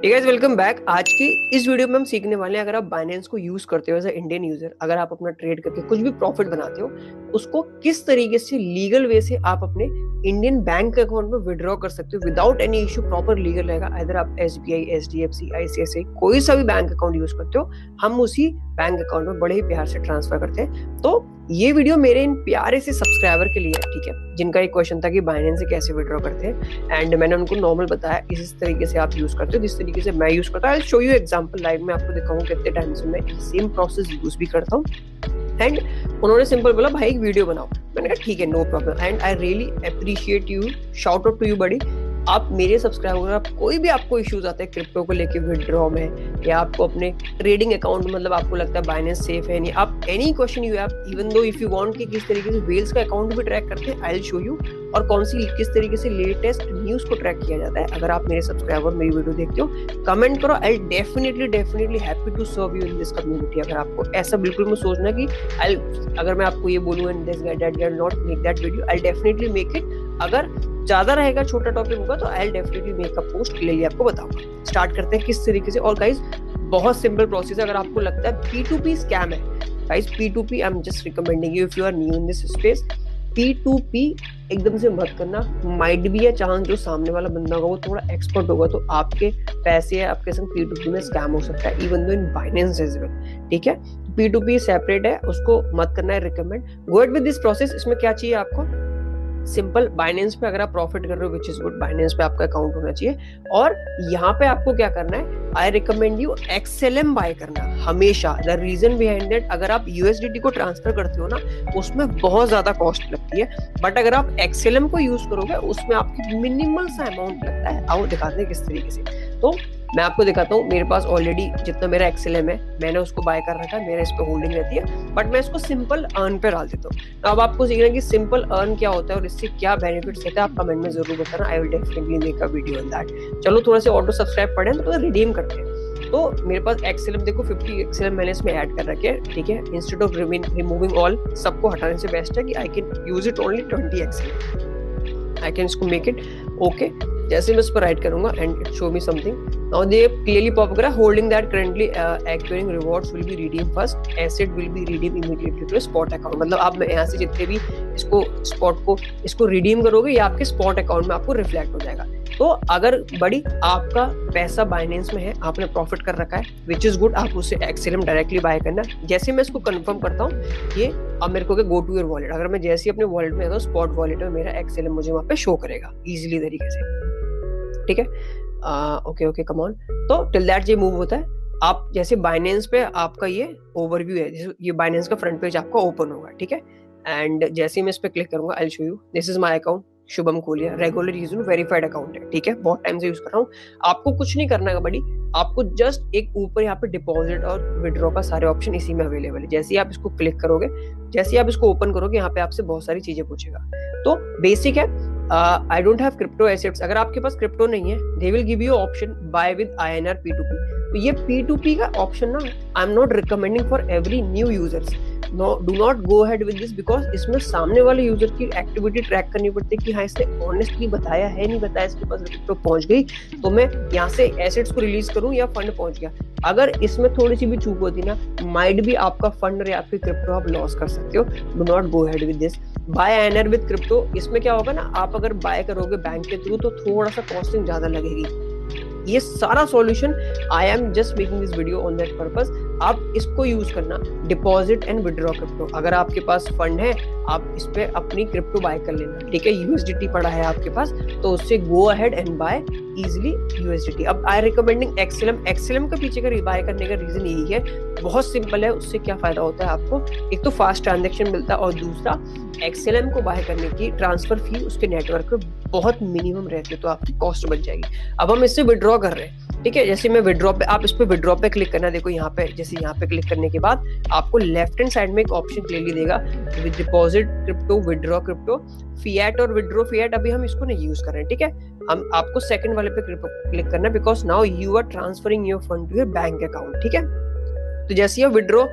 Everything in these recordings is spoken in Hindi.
Guys welcome back. आज की इस वीडियो में हम सीखने वाले हैं, अगर आप बाइनेंस को यूज करते हो एज अ इंडियन यूजर, अगर आप अपना ट्रेड करके कुछ भी प्रॉफिट बनाते हो, उसको किस तरीके से लीगल वे से आप अपने इंडियन बैंक अकाउंट में विड्रॉ कर सकते हो without any issue. Proper legal रहेगा। अगर आप एसबीआई, एचडीएफसी, आईसीआईसीआई कोई सा भी बैंक अकाउंट यूज करते हो, हम उसी बैंक अकाउंट में बड़े ही प्यार से ट्रांसफर करते हैं। तो ये वीडियो मेरे इन प्यारे से सब्सक्राइबर के लिए है, ठीक है, जिनका एक क्वेश्चन था कि बाइनेंस से कैसे विड्रॉ करते हैं, एंड मैंने उनको नॉर्मल बताया इस तरीके से आप यूज करते हो जिस तरीके से मैं यूज करता हूँ। I show you example live में, आपको दिखाऊंगा कितने टाइम से मैं सेम प्रोसेस यूज भी करता हूँ। एंड उन्होंने सिंपल बोला भाई एक वीडियो बनाओ। मैंने कहा ठीक है, no problem, and I really appreciate you, shout out to you buddy. आप मेरे सब्सक्राइबर, आप कोई भी आपको इश्यूज आते हैं क्रिप्टो को लेके विड्रॉ में, या आपको अपने ट्रेडिंग अकाउंट में, मतलब आपको लगता है बाइनेंस सेफ है नहीं, आप any question you have, even though if you want कि किस तरीके से वेल्स का अकाउंट भी ट्रैक करते हैं, आई विल शो यू, और कौन सी किस तरीके से लेटेस्ट न्यूज को ट्रैक किया जाता है। अगर आप मेरे सब्सक्राइबर मेरी वीडियो देखते हो, कमेंट करो, I definitely happy to serve you in this community. अगर आपको ऐसा बिल्कुल मत सोचना कि अगर मैं आपको ये बोलूं and this that will not make that video, I definitely make it. अगर ज्यादा रहेगा, छोटा टॉपिक होगा, तो I definitely make a post, clearly आपको बताऊंगा। स्टार्ट करते हैं किस तरीके से। और गाइस बहुत सिंपल प्रोसेस है। अगर आपको लगता है P2P स्कैम है, guys P2P I am just recommending you, if you are new in this space, P2P एकदम से मत करना। माइट भी है चांस जो सामने वाला बंदा होगा वो थोड़ा एक्सपर्ट होगा, तो आपके पैसे आपके संग P2P में स्कैम हो सकता है, इवन दो इन बाइनेंस एज वेल, ठीक है। P2P सेपरेट है, उसको मत करना है recommend. Go ahead with this process. इसमें क्या चाहिए आपको? सिंपल, बाइनेंस पे अगर आप प्रॉफिट कर रहे हो, विच इज गुड, बाइनेंस पे आपका अकाउंट होना चाहिए। और यहाँ पे आपको क्या करना है, I recommend you XLM buy करना हमेशा। द रीजन बिहाइंड दैट, अगर आप USDT को ट्रांसफर करते हो ना, उसमें बहुत ज्यादा कॉस्ट लगती है, बट अगर आप XLM को यूज करोगे उसमें आपकी मिनिमल सा अमाउंट लगता है। आओ दिखाते हैं किस तरीके से। तो मैं आपको दिखाता हूँ, मेरे पास ऑलरेडी जितना मेरा XLM है मैंने उसको बाय कर रखा है, मेरा इस पे होल्डिंग रहती है, बट मैं इसको सिंपल अर्न पे डाल देता हूँ। अब आपको सीखना है कि सिंपल अर्न क्या होता है और इससे क्या बेनिफिट्स होता है, आप कमेंट में जरूर बताना, आई will definitely make a video on that. चलो थोड़ा सा ऑटो सब्सक्राइब पढ़े तो रिडीम करते हैं। तो मेरे पास XLM देखो 50 XLM मैंने इसमें ऐड कर रखे हैं, ठीक है। इंस्टेड ऑफ रिमूविंग ऑल, सबको हटाने से बेस्ट है कि I can use it only 20 XLM। I can इसको मेक इट ओके। जैसे मैं इस पर राइट करूंगा and it show me something, now they clearly pop करा, holding that currently acquiring rewards will be redeem first, asset will be redeem immediately to spot account. मतलब आप यहाँ से जितने भी इसको स्पॉट को इसको रिडीम करोगे, ये आपके स्पॉट अकाउंट में आपको रिफ्लेक्ट हो जाएगा। तो अगर बड़ी आपका पैसा बाइनेंस में है, आपने प्रॉफिट कर रखा है, विच इज गुड, आप उससे XLM डायरेक्टली बाय करना। जैसे मैं इसको कंफर्म करता हूँ, ये अब मेरे को गो टू योर वॉलेट, अगर मैं जैसे ही अपने वॉलेट में आता हूँ, स्पॉट वॉलेट में मेरा XLM मुझे वहां पे शो करेगा इजीली तरीके से, ठीक है। Okay come on. तो टिल दैट ये मूव होता है, आप जैसे बाइनेंस पे आपका ये ओवरव्यू है, ये बाइनेंस का फ्रंट पेज आपका ओपन होगा, ठीक है। एंड जैसे ही मैं इस पे क्लिक करूंगा, I will show you, this is my account Shubham Koliya, regular user, verified account है, ठीक है, बहुत टाइम से यूज कर रहा हूँ। आपको कुछ नहीं करना है बड़ी, आपको जस्ट एक ऊपर यहाँ पे डिपॉजिट और विड्रॉ का सारे ऑप्शन इसी में अवेलेबल है। जैसे ही आप इसको क्लिक करोगे, जैसे ही आप इसको ओपन करोगे, यहाँ पे आपसे बहुत सारी चीजें पूछेगा। तो बेसिक है, I don't have crypto assets. अगर आपके पास क्रिप्टो नहीं है, they will give you option buy with INR P2P। तो ये P2P का ऑप्शन ना, I am not recommending for every new users. No, do not go ahead with this, because इसमें सामने वाले यूजर की एक्टिविटी ट्रैक करनी पड़ती है कि हाँ इसने ऑनेस्टली बताया है, नहीं बताया, इसके पास क्रिप्टो पहुंच गई तो मैं यहाँ से एसेट्स को रिलीज करूं या फंड पहुंच गया। अगर इसमें थोड़ी सी भी चूक होती ना, माइट भी आपका फंड या आपकी क्रिप्टो आप लॉस कर सकते हो। Do not go ahead with this. Buy INR with crypto, इसमें क्या होगा ना, आप अगर बाय करोगे बैंक के थ्रू तो थोड़ा सा कॉस्टिंग ज्यादा लगेगी। ये सारा solution, I am just making this video on that purpose. आप इसको यूज करना, डिपॉजिट एंड विड्रॉ क्रिप्टो। अगर आपके पास फंड है, आप इस पे अपनी क्रिप्टो बाय कर लेना, ठीक है। USDT पड़ा है आपके पास, तो उससे go ahead and buy easily USDT। अब आई रिकमेंडिंग XLM के पीछे का बाय करने का रीजन यही है, बहुत सिंपल है। उससे क्या फायदा होता है आपको, एक तो फास्ट ट्रांजेक्शन मिलता है, और दूसरा XLM को बाय करने की ट्रांसफर फी उसके नेटवर्क पे बहुत मिनिमम रहती है, तो आपकी कॉस्ट बच जाएगी। अब हम इससे विड्रॉ कर रहे हैं, ठीक है। जैसे मैं विड्रॉ पे, आप इस पे विड्रॉ पे क्लिक करना, देखो यहाँ पे, जैसे यहाँ पे क्लिक करने के बाद आपको लेफ्ट हैंड साइड में एक ऑप्शन क्लियरली देगा, with deposit crypto, withdraw crypto, fiat और विड्रॉ फिएट। अभी हम इसको नहीं यूज कर रहे हैं, ठीक है। हम आपको सेकंड वाले पे क्लिक करना है, because now you are transferring your fund to your bank account, ठीक है। तो जैसे ही विड्रॉ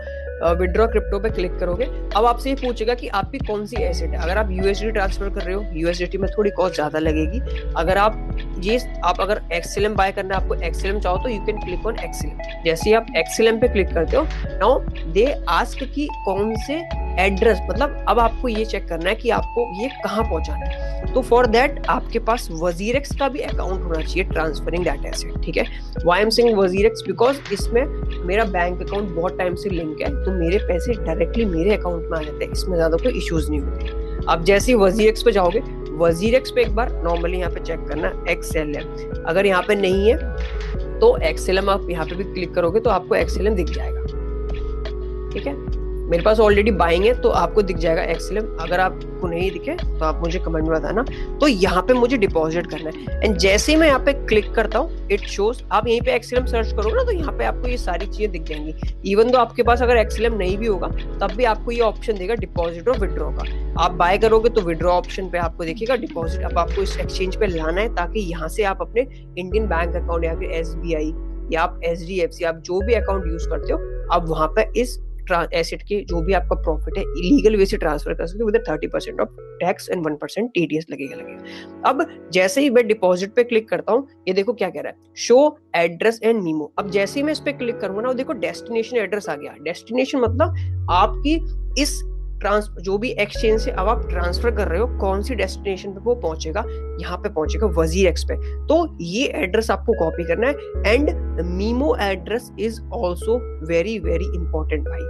विड्रॉ क्रिप्टो पे क्लिक करोगे, अब आपसे ये पूछेगा कि आपकी कौन सी एसेट है। अगर आप यूएसडी ट्रांसफर कर रहे हो, यूएसडी में थोड़ी कॉस्ट ज्यादा लगेगी। अगर आप अगर एक्सएलएम बाय करना है, आपको एक्सएलएम चाहो तो you can click on XLM. जैसे ही आप एक्सएलएम पे क्लिक करते हो, नाउ दे आस्क कि कौन से एड्रेस, मतलब अब आपको ये चेक करना है कि आपको ये कहाँ पहुंचाना है। तो फॉर दैट आपके पास वजीरेक्स का भी अकाउंट होना चाहिए ट्रांसफरिंग दैट एसेट, ठीक है। Why I am saying WazirX, because इसमें मेरा बैंक अकाउंट बहुत टाइम से लिंक है, तो मेरे पैसे डायरेक्टली मेरे अकाउंट में आ जाते हैं, इसमें ज्यादा कोई इश्यूज नहीं होते। अब जैसे ही वजीरेक्स पे जाओगे, वजीरेक्स पे एक बार नॉर्मली यहाँ पे चेक करना एक्सएलएम, अगर यहाँ पे नहीं है तो एक्सएलएम आप यहाँ पे भी क्लिक करोगे तो आपको एक्सएलएम दिख जाएगा, ठीक है। मेरे पास ऑलरेडी बाइंग है तो आपको दिख जाएगा एक्सएलएम। अगर आपको नहीं दिखे तो आप मुझे कमेंट में बताना। तो यहाँ पे मुझे डिपॉजिट करना है, एंड जैसे ही मैं यहाँ पे क्लिक करता हूँ इट शोज, आप यहीं पे एक्सएलएम सर्च करोगे ना तो यहाँ पे आपको ये सारी चीजें दिख जाएंगी। इवन तो आपके पास अगर एक्सएलएम नहीं भी होगा तब भी आपको ये ऑप्शन देगा डिपॉजिट और विड्रॉ का। आप बाय करोगे तो विड्रॉ ऑप्शन पे आपको देखिएगा, डिपॉजिट अब आपको इस एक्सचेंज पे लाना है ताकि यहाँ से आप अपने इंडियन बैंक अकाउंट या फिर SBI या आप HDFC, आप जो भी अकाउंट यूज करते हो, आप वहां पे इस एसेट के जो भी आपका प्रॉफिट है इलीगल वे से ट्रांसफर कर सकते हो with 30% of tax and 1% TDS लगेगा। अब जैसे ही मैं डिपॉजिट पे क्लिक करता हूँ, ये देखो क्या कह रहा है, शो एड्रेस एंड मीमो। अब जैसे ही मैं इस पे क्लिक करूंगा ना, देखो डेस्टिनेशन एड्रेस आ गया। डेस्टिनेशन मतलब आपकी इस जो भी एक्सचेंज से अब आप ट्रांसफर कर रहे हो, कौन सी डेस्टिनेशन पे वो पहुंचेगा, यहाँ पे पहुंचेगा वजीरेक्स पे। तो ये एड्रेस आपको कॉपी करना है, and memo address is also very very important भाई।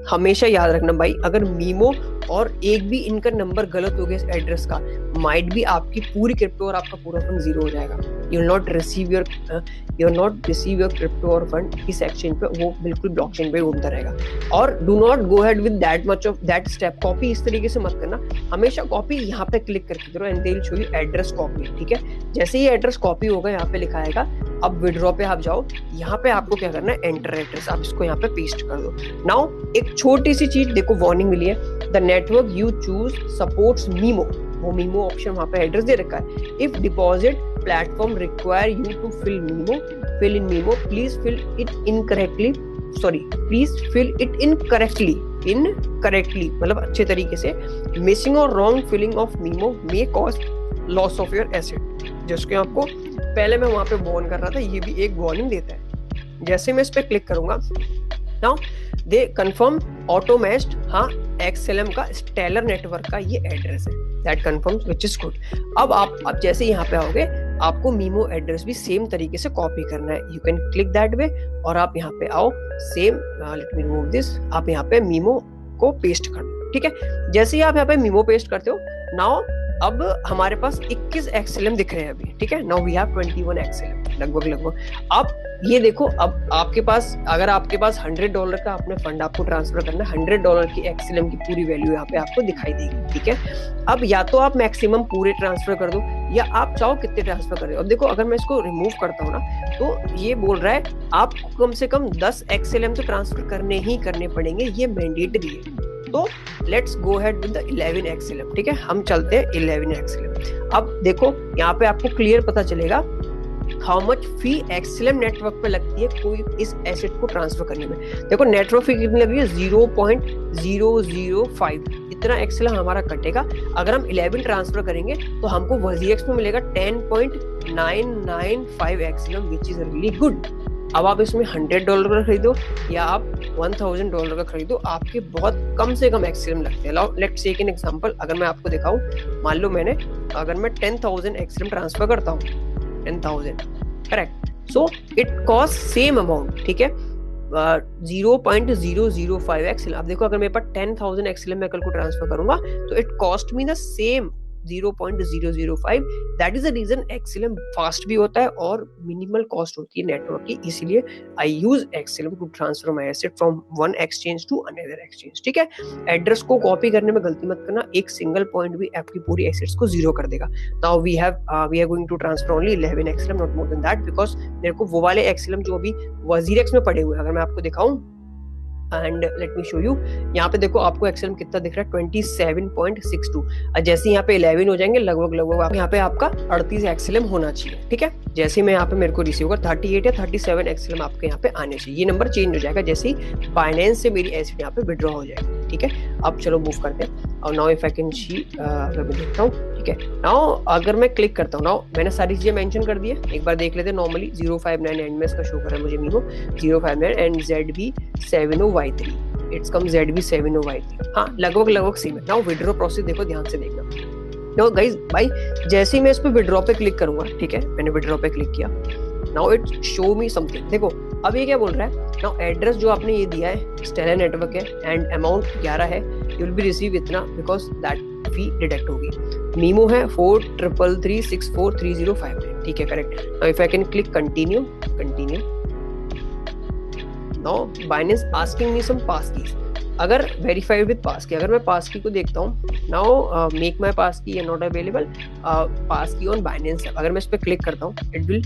हमेशा याद रखना भाई, अगर मीमो और एक भी इनका नंबर गलत हो गया इस एड्रेस का, माइट भी आपकी पूरी क्रिप्टो और आपका पूरा फंड जीरो हो जाएगा। You will not receive your crypto और फंड इस एक्सचेंज पे, वो बिल्कुल ब्लॉकचेन पे घूमता रहेगा। और do not go head with that much of that step. Copy इस तरीके से मत करना, हमेशा कॉपी यहाँ पे क्लिक करके करो and they will show you address copy, ठीक है। जैसे ही एड्रेस कॉपी होगा, यहाँ पे लिखा आएगा। अब विड्रॉ पे आप जाओ, यहाँ पे आपको क्या करना है, एंटर एड्रेस, आप इसको यहाँ पे पेस्ट कर दो। नाउ एक छोटी सी चीज देखो, वार्निंग मिली है, the network you choose supports memo. वो मीमो ऑप्शन वहां पे एड्रेस दे रखा है। If deposit platform require you to fill in memo, please fill it incorrectly, मतलब अच्छे तरीके से। मिसिंग और wrong filling of memo may cause loss of your asset. जिसके आपको पहले मैं वहां पे वार्न कर रहा था, ये भी एक वार्निंग देता है। जैसे मैं इस पे क्लिक करूंगा, now they confirm auto matched, हाँ एक्सएलएम का स्टेलर नेटवर्क का ये एड्रेस है, that confirms which is good. अब जैसे यहाँ पे आओगे, आपको मीमो एड्रेस भी सेम तरीके से कॉपी करना है। You can click that way, और आप यहाँ पे आओ, same let me remove this, आप यहाँ पे मीमो को पेस्ट कर दो, ठीक है। जैसे ही आप यहाँ पे मीमो पेस्ट करते हो, नाउ अब हमारे पास 21 एक्सएलएम दिख रहे हैं अभी, ठीक है। नाउ वी हैव 21 एक्सएलएम लगभग। अब ये देखो, अब आपके पास, अगर आपके पास $100 का अपने फंड आपको ट्रांसफर करना है, $100 की एक्सएलएम की पूरी वैल्यू यहाँ पे आपको दिखाई देगी, ठीक है। अब या तो आप मैक्सिमम पूरे ट्रांसफर कर दो, या आप चाहो कितने ट्रांसफर कर रहे हो। अब देखो, अगर मैं इसको रिमूव करता हूँ ना, तो ये बोल रहा है आपको कम से कम 10 एक्सएलएम तो ट्रांसफर करने पड़ेंगे, ये मैंडेटरी है। तो let's go head with the 11 XLM, ठीक है। हम चलते हैं 11 एक्सएलएम। अब देखो, यहाँ पे आपको क्लियर पता चलेगा how much fee XLM network पे लगती है कोई इस एसेट को ट्रांसफर करने में। देखो नेटवर्क फी कितनी लग रही है, 0.005, इतना एक्सएलएम हमारा कटेगा। अगर हम 11 ट्रांसफर करेंगे तो हमको वजीरेक्स में मिलेगा 10.995 XLM, which is really good. अब आप इसमें $100 का खरीदो या आप $1000 का खरीदो, आपके बहुत कम से कम एक्सएलएम लगते हैं। लेट्स टेक एन एग्जांपल, अगर मैं आपको दिखाऊं, मान लो अगर मैं 10,000 एक्सएलएम ट्रांसफर करता हूँ, 10,000 correct, so it cost same amount, ठीक है, 0.005 एक्सएलएम। अब देखो, अगर मेरे पास 10,000 एक्सएलएम मैं कल को ट्रांसफर करूंगा तो it cost me the same 0.005। That is the reason XLM fast भी होता है और मिनिमल कॉस्ट होती है नेटवर्क की, इसलिए I use XLM to transfer my asset from one exchange to another exchange, ठीक है। एड्रेस को कॉपी करने में गलती मत करना, एक सिंगल पॉइंट भी आपकी पूरी एसेट्स को जीरो कर देगा। Now we are going to transfer only 11 XLM, not more than that, because मेरे को वो वाले एक्सएलएम जो अभी वजीरेक्स में पड़े हुए हैं, अगर मैं आपको दिखाऊं, and let me show you. यहाँ पे देखो आपको एक्सेल कितना दिख रहा है 27.62। जैसे यहाँ पे 11 हो जाएंगे लगभग यहाँ पे आपका 38 एक्सेल होना चाहिए। ठीक है, जैसे मैं यहाँ पे मेरे को रिसीव होगा 38 या 37 एक्सेल आपके यहाँ पे आने चाहिए। ये नंबर चेंज हो जाएगा जैसे ही बाइनेंस से मेरी एसेट यहाँ पे विड्रॉ हो जाएगी। ठीक है, अब चलो मूव करते हैं। और now if I can see, मैं देखता हूँ। ठीक है, नाउ अगर मैं क्लिक करता हूँ, नाउ मैंने सारी चीजें मेंशन कर दी है, एक बार देख लेते हैं। नॉर्मली 059 एंड में इसका शो कर रहा है मुझे memo 059 and ZB70Y3, it's come ZB70Y3। हाँ, लगभग सेम है। नाउ विड्रॉ प्रोसेस देखो, ध्यान से देखना। नाउ गाइस भाई, जैसे ही मैं इस पे विड्रॉ पे क्लिक करूंगा, ठीक है, मैंने विड्रॉ पे क्लिक किया, now it show me something. देखो अब ये क्या बोल रहा है, नाउ एड्रेस जो आपने ये दिया है स्टेलर नेटवर्क है एंड अमाउंट 11 है, यू विल बी रिसीव इतना बिकॉज दैट फी डिडक्ट होगी। मीमो है 433643059। ठीक है, correct. Now if I can click continue, now Binance asking me some pass keys. अगर वेरीफाइड विद पास की, अगर मैं पास की को देखता हूँ, नाउ मेक माई पास की नॉट अवेलेबल, पास की ऑन बाइनेंस। अगर मैं इस पे क्लिक करता हूँ, it will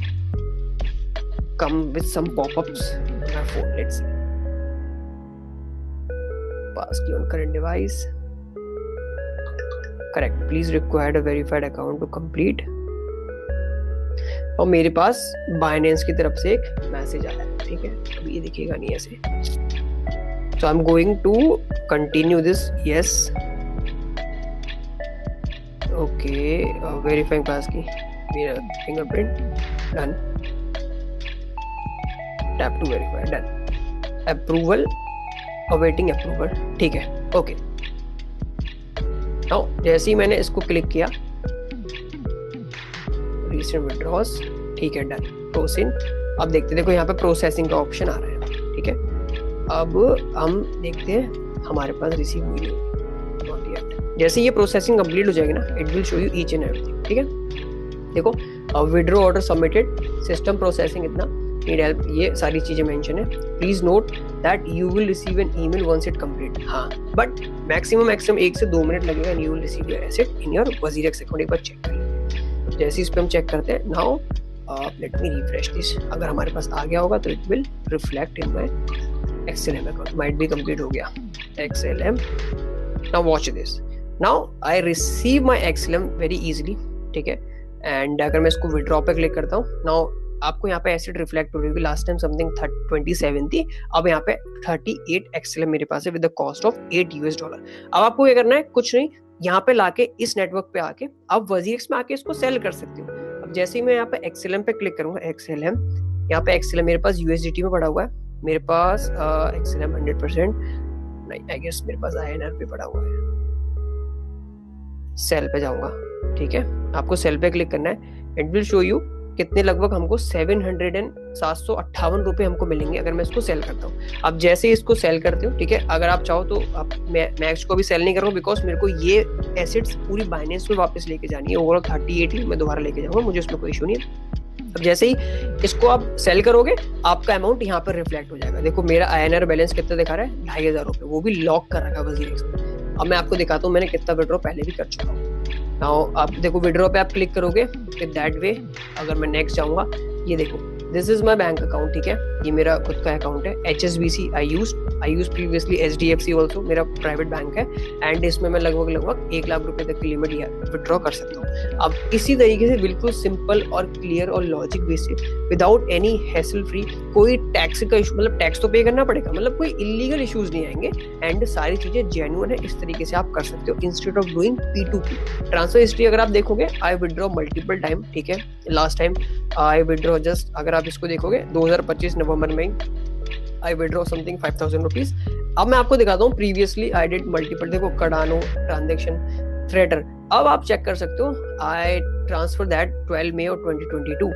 come with some pop-ups on my phone. Let's see. Passkey on current device. Correct. Please require a verified account to complete. और मेरे पास Binance की तरफ से एक मैसेज आया है। ठीक है, अभी ये दिखेगा नहीं ऐसे। So I'm going to continue this. Yes. Okay. Verifying passkey. मेरा fingerprint. Done. Tap to verify, done. Approval, awaiting approval. ठीक है, ओके। नाउ जैसे ही मैंने इसको क्लिक किया, recent withdrawals, ठीक है, डन, प्रोसेस। अब देखते देखो यहाँ पे प्रोसेसिंग का ऑप्शन आ रहा है। ठीक है, अब हम देखते हैं हमारे पास रिसीव हुई नहीं, नॉट येट। जैसे ये प्रोसेसिंग कंप्लीट हो जाएगी ना, it will show you each and everything. ठीक है, देखो withdraw order submitted, system processing इतना, नीड हेल्प, ये सारी चीजें मेंशन है। Please note that you will receive an email once it complete. हाँ, बट मैक्सिमम 1 से 2 मिनट लगेगा and you will receive your asset in your WazirX account. एक बार चेक कर लीजिए। जैसे इस पे हम चेक करते हैं, now let me refresh this. अगर हमारे पास आ गया होगा तो it will reflect in my XLM account. Might भी कंप्लीट हो गया XLM। Now watch this, now I receive my XLM very easily. ठीक है, एंड अगर मैं इसको विड्रॉ पे क्लिक करता हूँ, नाउ आपको यहाँ पे एसेट रिफ्लेक्ट हो रही है। लास्ट टाइम समथिंग 27 थी, अब यहाँ पे 38 XLM मेरे पास है विद द कॉस्ट ऑफ $8। अब आपको क्या करना है, कुछ नहीं, यहाँ पे लाके इस नेटवर्क पे आके आप WazirX में आके इसको सेल कर सकते हो। अब जैसे ही मैं यहाँ पे XLM पे क्लिक करूंगा, XLM, यहाँ पे XLM मेरे पास USDT में पड़ा हुआ है, मेरे पास XLM 100% नहीं, आई गेस मेरे पास INR पे पड़ा हुआ है। सेल पे जाऊंगा, ठीक है, आपको सेल पे क्लिक करना है। इट विल शो यू कितने, लगभग हमको 758 रुपए हमको मिलेंगे अगर मैं इसको सेल करता हूँ। अब जैसे ही इसको सेल करते हो, ठीक है, अगर आप चाहो तो मैं इसको भी सेल नहीं करूँगा बिकॉज मेरे को ये एसेट्स पूरी बाइनेंस में वापस लेके जानी है। ओवरऑल 38 ही मैं दोबारा लेके जाऊंगा, मुझे उसमें कोई इशू नहीं है। अब जैसे ही इसको आप सेल करोगे, आपका अमाउंट यहाँ पर रिफ्लेक्ट हो जाएगा। देखो मेरा INR बैलेंस कितना दिखा रहा है, 2500 रुपए, वो भी लॉक कर रखा है WazirX में। अब मैं आपको दिखाता हूँ मैंने कितना विड्रॉ पहले भी कर चुका हूँ। नाउ आप देखो विड्रॉ पे आप क्लिक करोगे दैट वे। अगर मैं नेक्स्ट जाऊंगा, ये देखो this is my bank account. ठीक है, ये मेरा खुद का अकाउंट है। HSBC आई यूज प्रीवियसली, HDFC ऑल्सो मेरा प्राइवेट बैंक है एंड इसमें मैं लगभग 1 लाख रुपए तक की लिमिट विड्रॉ कर सकता हूँ। अब इसी तरीके से बिल्कुल सिंपल और क्लियर और logic basis, without any hassle free, कोई टैक्स का इशू, मतलब टैक्स तो पे करना पड़ेगा, मतलब कोई इलीगल इश्यूज नहीं आएंगे एंड सारी चीजें जेन्युइन है। इस तरीके से आप कर सकते हो instead of doing P2P। Transfer history अगर आप देखोगे, आई विड्रॉ मल्टीपल टाइम। ठीक है, last time I withdraw just, अगर आप इसको देखोगे 2025 नवंबर में आई विड्रॉ समथिंग 5000 रुपीज। अब मैं आपको दिखाता हूँ प्रीवियसली आई डिड मल्टीपल। देखो कार्डानो ट्रांजेक्शन, थ्रेडर। अब आप चेक कर सकते हो, I transfer that 12 May 2022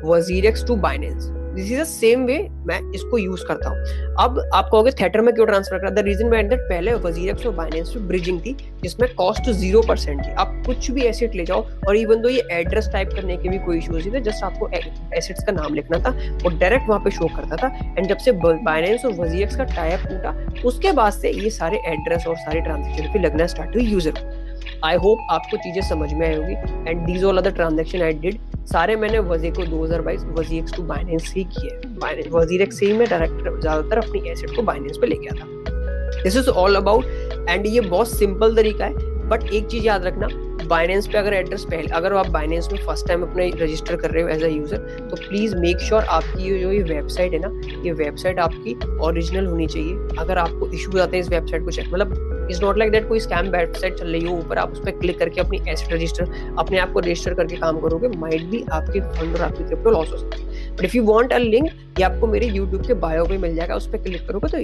WazirX to Binance. This is the same way मैं इसको यूज करता हूँ। अब आप कहोगे थिएटर में क्यों ट्रांसफर करा? द रीजन बिहाइंड दैट, पहले WazirX और बाइनेंस में ब्रिजिंग थी जिसमें कॉस्ट 0% थी। आप कुछ भी एसेट ले जाओ और इवन दो ये एड्रेस टाइप करने के भी कोई इशू नहीं था, जस्ट आपको एसेट्स का नाम लिखना था और डायरेक्ट वहां पे शो करता था। एंड जब से बाइनेंस और WazirX का टाई अप टूटा, उसके बाद से ये सारे एड्रेस और सारे ट्रांजेक्शन पे लगना स्टार्ट हुई यूजर को। आई होप आपको चीजें समझ में आई होगी and these all are the transaction I did सारे मैंने वजीको 2022 वजीएक्स टू बाइनेंस ही किए। वजीरेक्स से ही मैं डायरेक्ट ज्यादातर अपनी एसेट को बाइनेंस पे लेके आता। This is all about, and ये बहुत सिंपल तरीका है। बट एक चीज याद रखना, बाइनेंस पे अगर एड्रेस पहले, अगर आप बाइनेंस में फर्स्ट टाइम अपने रजिस्टर कर रहे हो एज अ यूजर, तो प्लीज मेक श्योर आपकी जो ये वेबसाइट है ना, ये वेबसाइट आपकी ओरिजिनल होनी चाहिए। अगर आपको इश्यूज आते हैं इस वेबसाइट को चेक, मतलब इट्स नॉट लाइक दैट कोई स्कैम वेबसाइट चल रही हो, ऊपर आप उस पर क्लिक करके अपनी एसेट रजिस्टर अपने आप को रजिस्टर करके काम करोगे, माइट भी आपके फंड और आपकी क्रिप्टो लॉस हो सकती है। But if you want a link, ये आपको मेरे यूट्यूब के बायो पे मिल जाएगा, उस पर क्लिक करोगे तो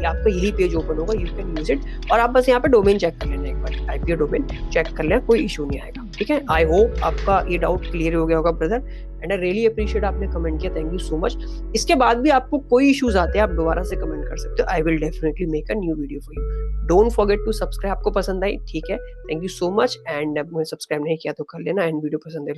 आपका यही पेज ओपन होगा, यू कैन यूज इट। और आप बस यहाँ पे डोमेन चेक कर लेना, एक बार टाइप किया डोमेन, चेक कर लेना, कोई इशू नहीं आएगा। ठीक है, आई होप आपका ये डाउट क्लियर हो गया होगा brother, and I really appreciate आपने कमेंट किया, थैंक यू सो मच। इसके बाद भी आपको कोई इश्यूज आते हैं, आप दोबारा से कमेंट कर सकते हो, I will definitely make a new video for you. Don't forget to subscribe, आपको पसंद आई, ठीक है, thank you so much. And मुझे सब्सक्राइब नहीं किया तो कर लेना, एंड वीडियो पसंद है